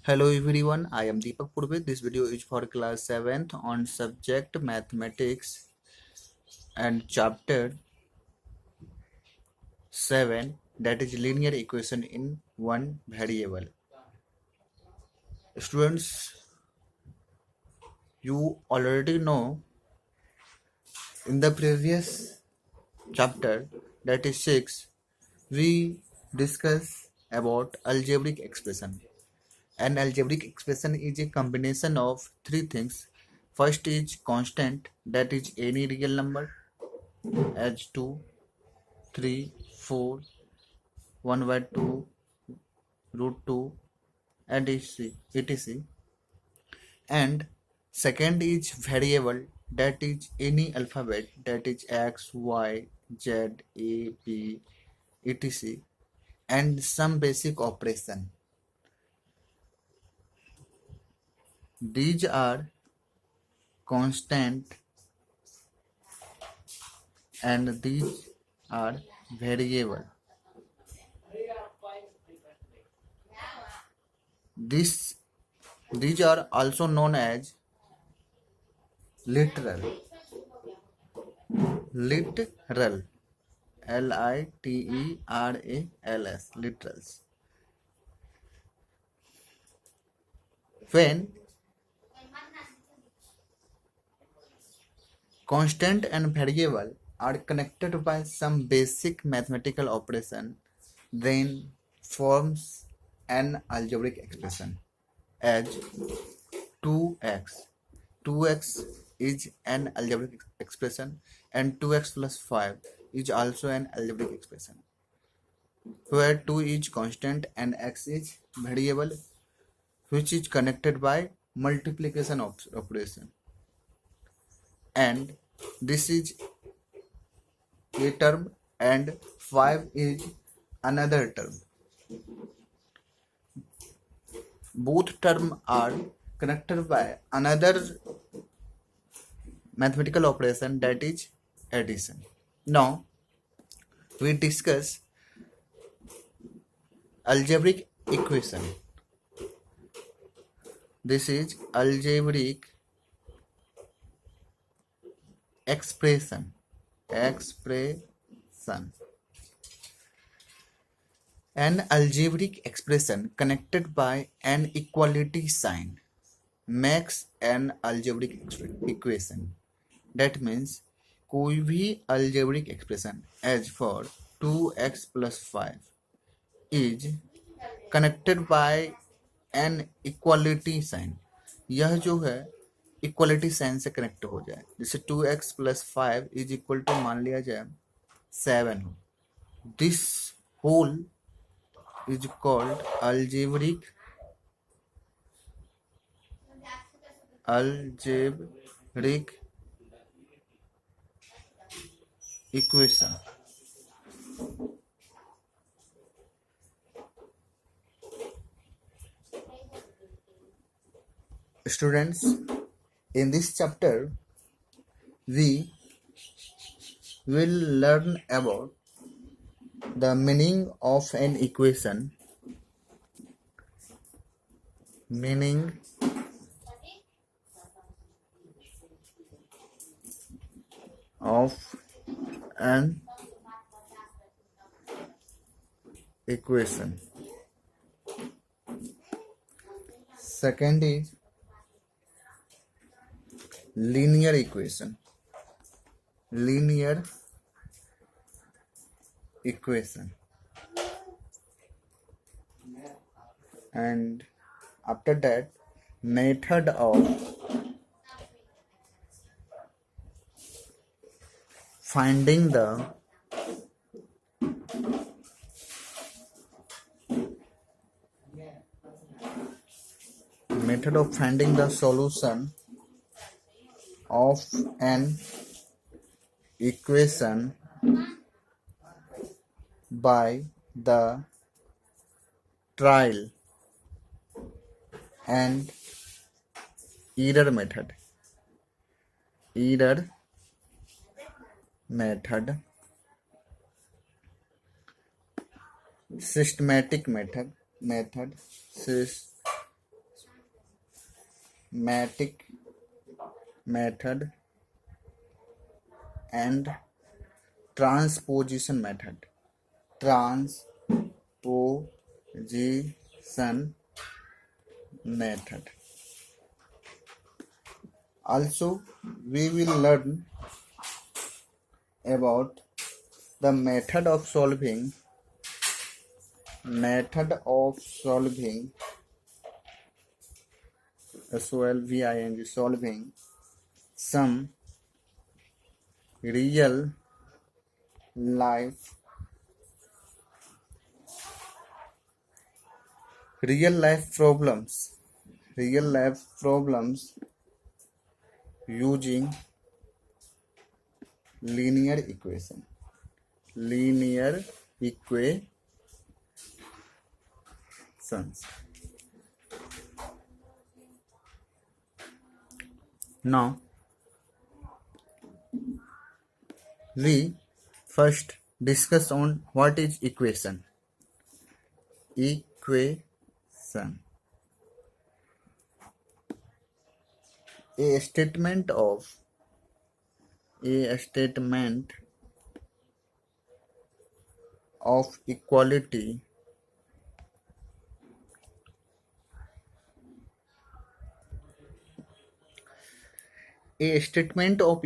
Hello everyone, I am Deepak Purve. This video is for class 7th on subject mathematics and chapter 7, that is linear equation in one variable. Students, you already know in the previous chapter, that is 6, we discussed about algebraic expression. An algebraic expression is a combination of three things. First is constant, that is any real number as 2, 3, 4, 1 by 2, root 2, and etc. And second is variable, that is any alphabet, that is x, y, z, a, b, etc. And some basic operation. These are constant and these are variable. These are also known as literal. Literal. Literals. Literals. When constant and variable are connected by some basic mathematical operation, then forms an algebraic expression as 2x. 2x is an algebraic expression and 2x plus 5 is also an algebraic expression, where 2 is constant and x is variable, which is connected by multiplication operation. And this is a term and 5 is another term. Both terms are connected by another mathematical operation, that is addition. Now we discuss algebraic equation. This is algebraic expression. An algebraic expression connected by an equality sign makes an algebraic equation. That means कोई भी algebraic expression as for 2x plus 5 is connected by an equality sign. यह जो है equality sign से connect हो जाए, जैसे 2x plus 5 is equal to मान लिया जाए 7 हो. This whole is called algebraic equation. Students, in this chapter we will learn about the meaning of an equation, Second is linear equation. And after that, method of finding the solution of an equation by the trial and error method. Systematic method, matrix method and transposition method. Transposition method. Also, we will learn about the method of solving solving some real life problems using linear equations. Now we first discuss on what is equation. A statement of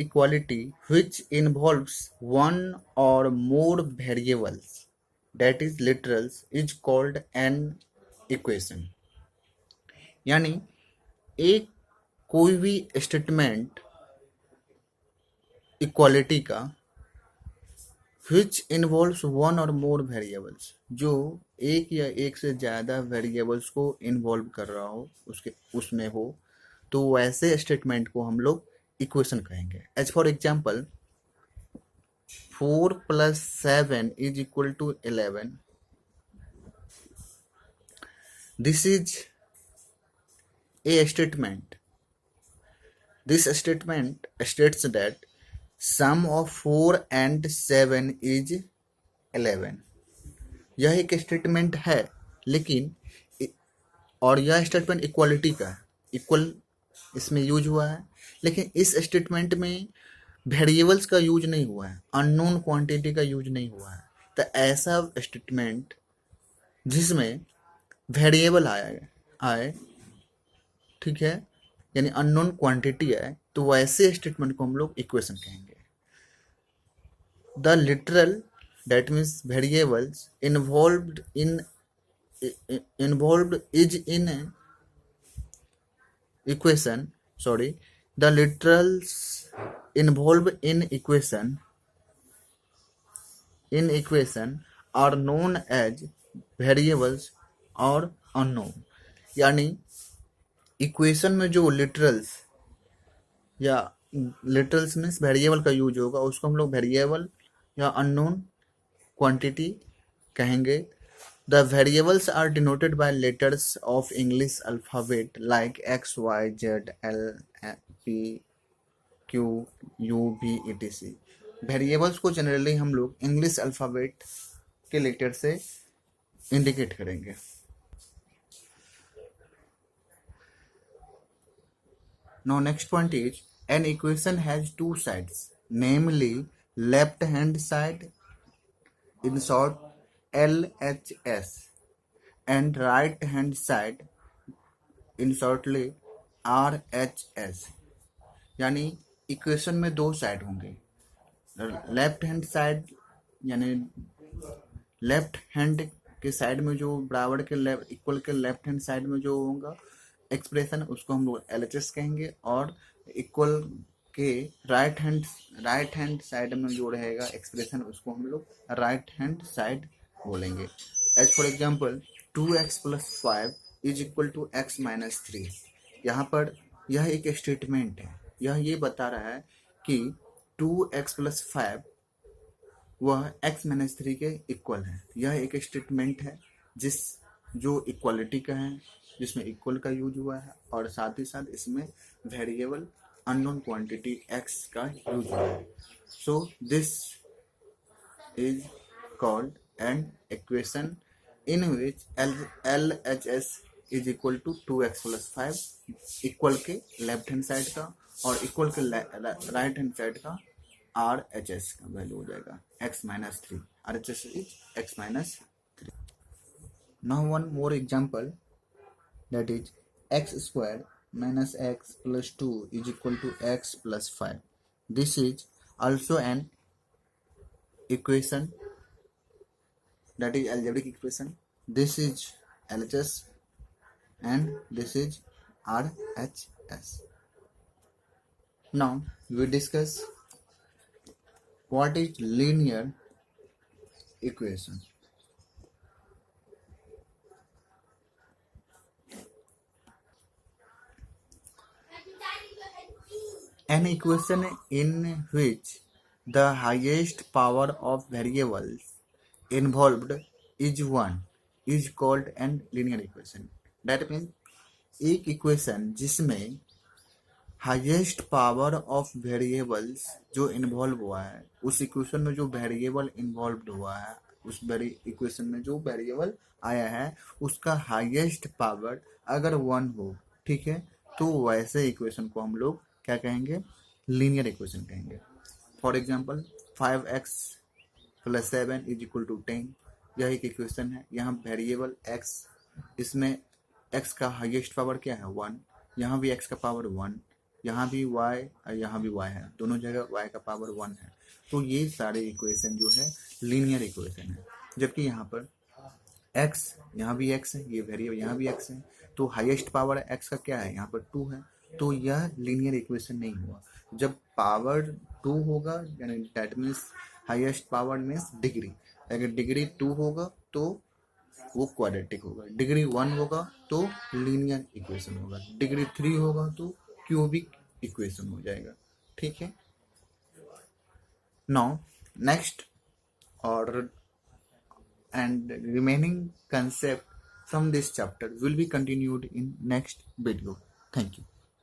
equality which involves one or more variables, that is literals, is called an equation. यानी एक कोई भी statement equality का which involves one or more variables, जो एक या एक से ज़्यादा वेरिएबल्स को इन्वॉल्व कर रहा हो उसमें हो, तो वैसे स्टेटमेंट को हम लोग इक्वेशन कहेंगे. As for example 4 + 7 = 11. This is a statement. This statement states that sum of 4 and 7 is 11. यह एक स्टेटमेंट है, लेकिन और यह स्टेटमेंट इक्वालिटी का है, इक्वल इसमें यूज हुआ है, लेकिन इस स्टेटमेंट में वेरिएबल्स का यूज नहीं हुआ है, अननोन क्वांटिटी का यूज नहीं हुआ है. तो ऐसा स्टेटमेंट जिसमें वेरिएबल आए, ठीक है, यानी अननोन क्वांटिटी है, तो वैसे स्टेटमेंट को हम लोग इक्वेशन कहेंगे. The literal, that means variables involved is in equation, the literals involved in equation are known as variables or unknown. यानी इक्वेशन में जो लिटरल्स मीन्स वेरिएबल का यूज होगा, उसको हम लोग वेरिएबल या अननोन क्वांटिटी कहेंगे. The variables are denoted by letters of English alphabet like X, Y, Z, L, P, Q, U, V, etc. Variables को जनरली हम लोग इंग्लिश अल्फ़ाबेट के लेटर से इंडिकेट करेंगे. Now next point is, an equation has two sides, namely left hand side, in short LHS, and right hand side, in shortly RHS. यानी equation में दो side होंगे. लेफ्ट हैंड साइड यानी left hand के side में जो बराबर के इक्वल के लेफ्ट हैंड साइड में जो होगा एक्सप्रेशन, उसको हम लोग LHS कहेंगे, और इक्वल के राइट हैंड साइड में जो रहेगा एक्सप्रेशन, उसको हम लोग राइट हैंड साइड बोलेंगे. As for example 2x + 5 = x - 3. यहाँ पर यह एक स्टेटमेंट है, यह ये बता रहा है कि 2x + 5 वह x - 3 के इक्वल है. यह एक स्टेटमेंट है जो इक्वालिटी का है, जिसमें इक्वल का यूज हुआ है, और साथ ही साथ इसमें वेरिएबल अननोन क्वांटिटी x का यूज हुआ है. So this is called an equation in which LHS is equal to 2x+5 equal के लेफ्ट हैंड साइड का और इक्वल के राइट हैंड साइड का RHS का वैल्यू हो जाएगा x-3. RHS is x-3. Now one more example, that is x² minus x plus 2 is equal to x plus 5. This is also an equation, that is algebraic equation. This is LHS and this is RHS. Now we discuss what is linear equation. An equation in which the highest power of variables involved is 1 is called an linear equation. That means एक equation जिसमें highest power of variables जो involve हुआ है, उस equation में जो variable involve हुआ है, उस इक्वेशन में जो वेरिएबल आया है उसका हाईएस्ट पावर अगर 1 हो, ठीक है, तो वैसे इक्वेशन को हम लोग क्या कहेंगे, लीनियर इक्वेशन कहेंगे. For example 5x + 7 is equal to 10. यह एक इक्वेशन है. यहाँ वेरिएबल x, इसमें x का हाईएस्ट पावर क्या है 1, यहाँ भी x का पावर 1, यहाँ भी y और यहाँ भी y है, दोनों जगह y का पावर 1 है. तो ये सारे इक्वेशन जो है लीनियर इक्वेशन है. जबकि यहाँ पर x, यहाँ भी x है, ये वेरिएबल यहाँ भी x है, तो हाईएस्ट पावर x का क्या है, यहाँ पर 2 है. तो यह लीनियर इक्वेशन नहीं हुआ. जब पावर 2 होगा यानी that means highest power means degree. अगर डिग्री 2 होगा तो वो क्वाड्रेटिक होगा, डिग्री 1 होगा तो लीनियर इक्वेशन होगा, डिग्री 3 होगा तो क्यूबिक इक्वेशन हो जाएगा. ठीक है. नाउ नेक्स्ट और and remaining concept from this chapter will be continued in next video. Thank you.